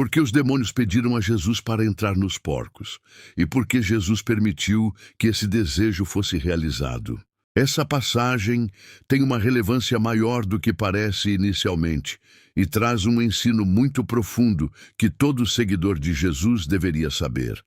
Porque os demônios pediram a Jesus para entrar nos porcos, e porque Jesus permitiu que esse desejo fosse realizado. Essa passagem tem uma relevância maior do que parece inicialmente, e traz um ensino muito profundo que todo seguidor de Jesus deveria saber.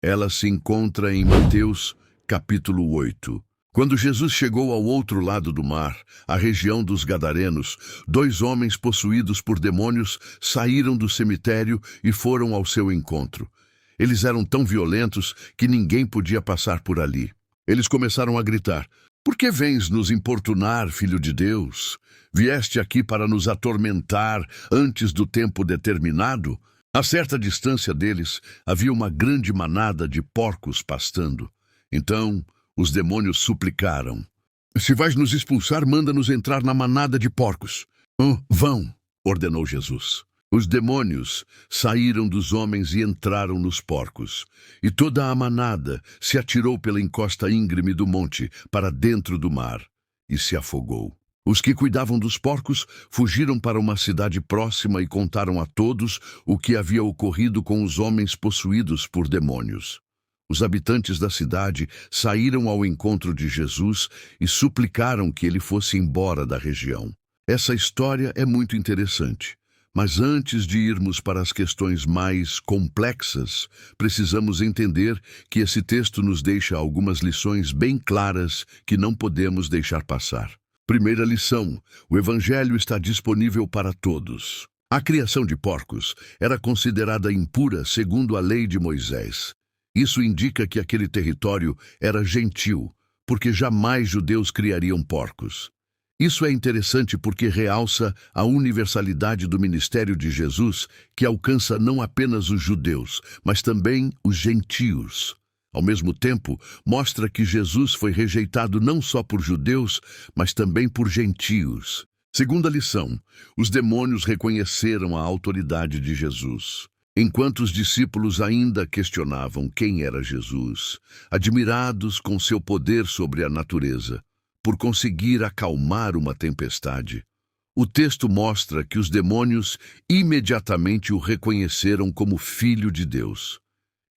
Ela se encontra em Mateus, capítulo 8. Quando Jesus chegou ao outro lado do mar, a região dos Gadarenos, 2 homens possuídos por demônios saíram do cemitério e foram ao seu encontro. Eles eram tão violentos que ninguém podia passar por ali. Eles começaram a gritar: "Por que vens nos importunar, Filho de Deus? Vieste aqui para nos atormentar antes do tempo determinado?" A certa distância deles havia uma grande manada de porcos pastando. Então os demônios suplicaram: "Se vais nos expulsar, manda-nos entrar na manada de porcos." Vão, ordenou Jesus. Os demônios saíram dos homens e entraram nos porcos. E toda a manada se atirou pela encosta íngreme do monte para dentro do mar e se afogou. Os que cuidavam dos porcos fugiram para uma cidade próxima e contaram a todos o que havia ocorrido com os homens possuídos por demônios. Os habitantes da cidade saíram ao encontro de Jesus e suplicaram que ele fosse embora da região. Essa história é muito interessante, mas antes de irmos para as questões mais complexas, precisamos entender que esse texto nos deixa algumas lições bem claras que não podemos deixar passar. Primeira lição: o Evangelho está disponível para todos. A criação de porcos era considerada impura segundo a lei de Moisés. Isso indica que aquele território era gentil, porque jamais judeus criariam porcos. Isso é interessante porque realça a universalidade do ministério de Jesus, que alcança não apenas os judeus, mas também os gentios. Ao mesmo tempo, mostra que Jesus foi rejeitado não só por judeus, mas também por gentios. Segunda lição: os demônios reconheceram a autoridade de Jesus. Enquanto os discípulos ainda questionavam quem era Jesus, admirados com seu poder sobre a natureza, por conseguir acalmar uma tempestade, o texto mostra que os demônios imediatamente o reconheceram como Filho de Deus.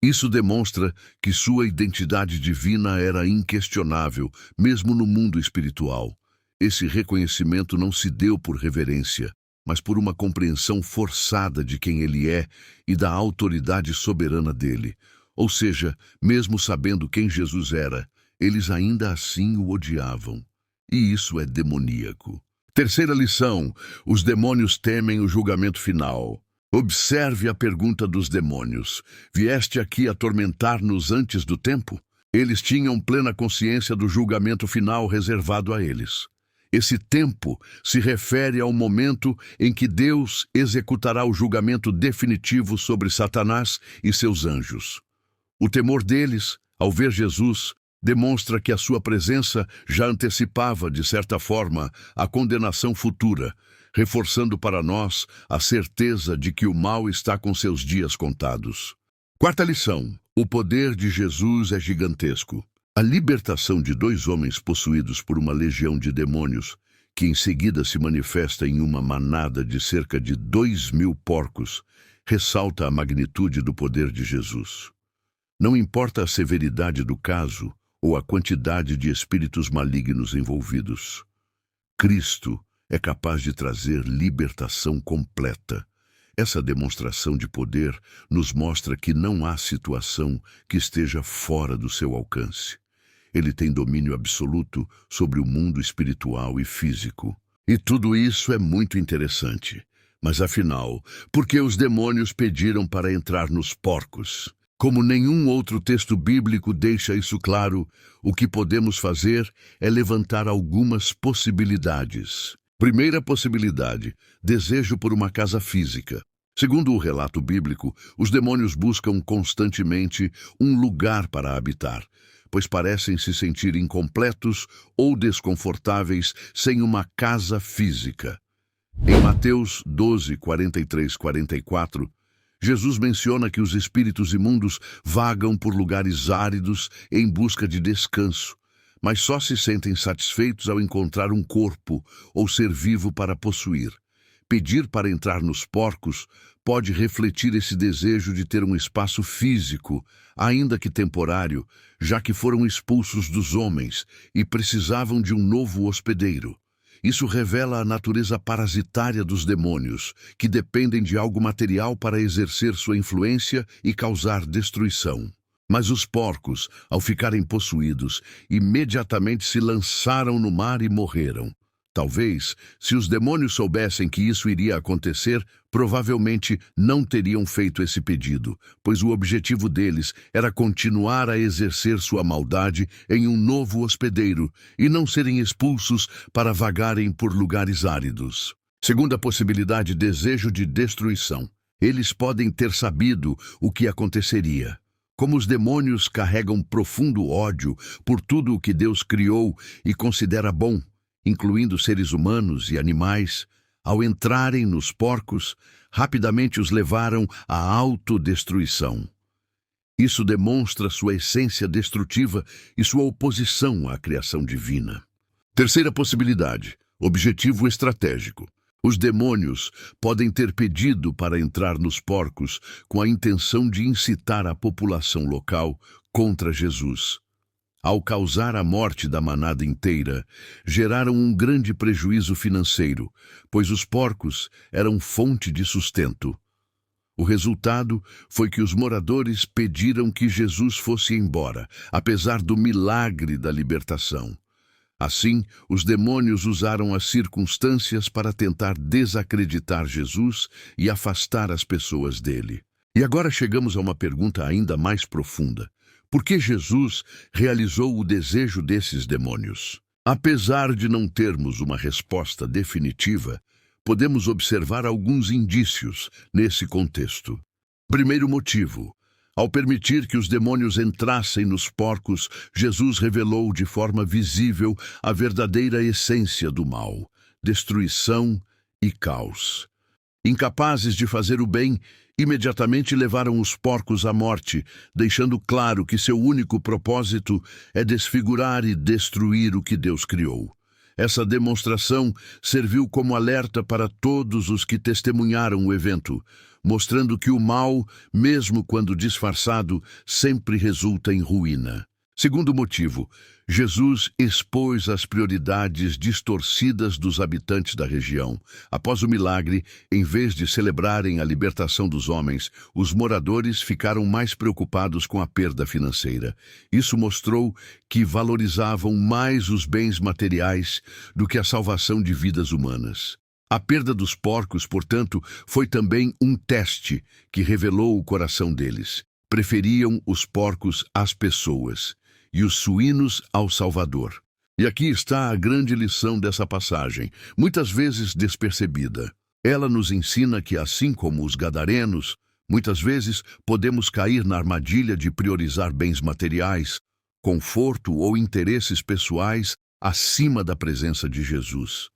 Isso demonstra que sua identidade divina era inquestionável, mesmo no mundo espiritual. Esse reconhecimento não se deu por reverência, mas por uma compreensão forçada de quem ele é e da autoridade soberana dele. Ou seja, mesmo sabendo quem Jesus era, eles ainda assim o odiavam. E isso é demoníaco. Terceira lição: os demônios temem o julgamento final. Observe a pergunta dos demônios: vieste aqui atormentar-nos antes do tempo? Eles tinham plena consciência do julgamento final reservado a eles. Esse tempo se refere ao momento em que Deus executará o julgamento definitivo sobre Satanás e seus anjos. O temor deles, ao ver Jesus, demonstra que a sua presença já antecipava, de certa forma, a condenação futura, reforçando para nós a certeza de que o mal está com seus dias contados. Quarta lição: o poder de Jesus é gigantesco. A libertação de 2 homens possuídos por uma legião de demônios, que em seguida se manifesta em uma manada de cerca de 2.000 porcos, ressalta a magnitude do poder de Jesus. Não importa a severidade do caso ou a quantidade de espíritos malignos envolvidos, Cristo é capaz de trazer libertação completa. Essa demonstração de poder nos mostra que não há situação que esteja fora do seu alcance. Ele tem domínio absoluto sobre o mundo espiritual e físico. E tudo isso é muito interessante. Mas afinal, por que os demônios pediram para entrar nos porcos? Como nenhum outro texto bíblico deixa isso claro, o que podemos fazer é levantar algumas possibilidades. Primeira possibilidade: desejo por uma casa física. Segundo o relato bíblico, os demônios buscam constantemente um lugar para habitar, pois parecem se sentir incompletos ou desconfortáveis sem uma casa física. Em Mateus 12, 43-44, Jesus menciona que os espíritos imundos vagam por lugares áridos em busca de descanso, mas só se sentem satisfeitos ao encontrar um corpo ou ser vivo para possuir. Pedir para entrar nos porcos pode refletir esse desejo de ter um espaço físico, ainda que temporário, já que foram expulsos dos homens e precisavam de um novo hospedeiro. Isso revela a natureza parasitária dos demônios, que dependem de algo material para exercer sua influência e causar destruição. Mas os porcos, ao ficarem possuídos, imediatamente se lançaram no mar e morreram. Talvez, se os demônios soubessem que isso iria acontecer, provavelmente não teriam feito esse pedido, pois o objetivo deles era continuar a exercer sua maldade em um novo hospedeiro e não serem expulsos para vagarem por lugares áridos. Segunda possibilidade, desejo de destruição. Eles podem ter sabido o que aconteceria. Como os demônios carregam profundo ódio por tudo o que Deus criou e considera bom, incluindo seres humanos e animais, ao entrarem nos porcos, rapidamente os levaram à autodestruição. Isso demonstra sua essência destrutiva e sua oposição à criação divina. Terceira possibilidade, objetivo estratégico. Os demônios podem ter pedido para entrar nos porcos com a intenção de incitar a população local contra Jesus. Ao causar a morte da manada inteira, geraram um grande prejuízo financeiro, pois os porcos eram fonte de sustento. O resultado foi que os moradores pediram que Jesus fosse embora, apesar do milagre da libertação. Assim, os demônios usaram as circunstâncias para tentar desacreditar Jesus e afastar as pessoas dele. E agora chegamos a uma pergunta ainda mais profunda. Por que Jesus realizou o desejo desses demônios? Apesar de não termos uma resposta definitiva, podemos observar alguns indícios nesse contexto. Primeiro motivo: ao permitir que os demônios entrassem nos porcos, Jesus revelou de forma visível a verdadeira essência do mal: destruição e caos. Incapazes de fazer o bem, imediatamente levaram os porcos à morte, deixando claro que seu único propósito é desfigurar e destruir o que Deus criou. Essa demonstração serviu como alerta para todos os que testemunharam o evento, mostrando que o mal, mesmo quando disfarçado, sempre resulta em ruína. Segundo motivo, Jesus expôs as prioridades distorcidas dos habitantes da região. Após o milagre, em vez de celebrarem a libertação dos homens, os moradores ficaram mais preocupados com a perda financeira. Isso mostrou que valorizavam mais os bens materiais do que a salvação de vidas humanas. A perda dos porcos, portanto, foi também um teste que revelou o coração deles. Preferiam os porcos às pessoas e os suínos ao Salvador. E aqui está a grande lição dessa passagem, muitas vezes despercebida. Ela nos ensina que, assim como os gadarenos, muitas vezes podemos cair na armadilha de priorizar bens materiais, conforto ou interesses pessoais acima da presença de Jesus.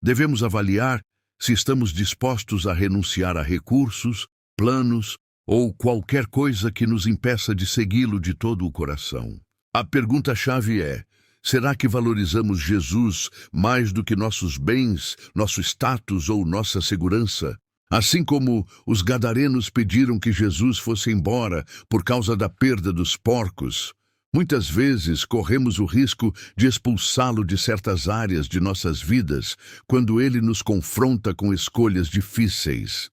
Devemos avaliar se estamos dispostos a renunciar a recursos, planos ou qualquer coisa que nos impeça de segui-lo de todo o coração. A pergunta-chave é: será que valorizamos Jesus mais do que nossos bens, nosso status ou nossa segurança? Assim como os gadarenos pediram que Jesus fosse embora por causa da perda dos porcos, muitas vezes corremos o risco de expulsá-lo de certas áreas de nossas vidas quando ele nos confronta com escolhas difíceis.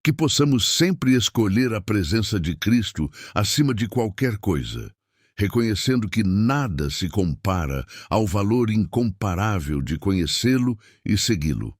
Que possamos sempre escolher a presença de Cristo acima de qualquer coisa, reconhecendo que nada se compara ao valor incomparável de conhecê-lo e segui-lo.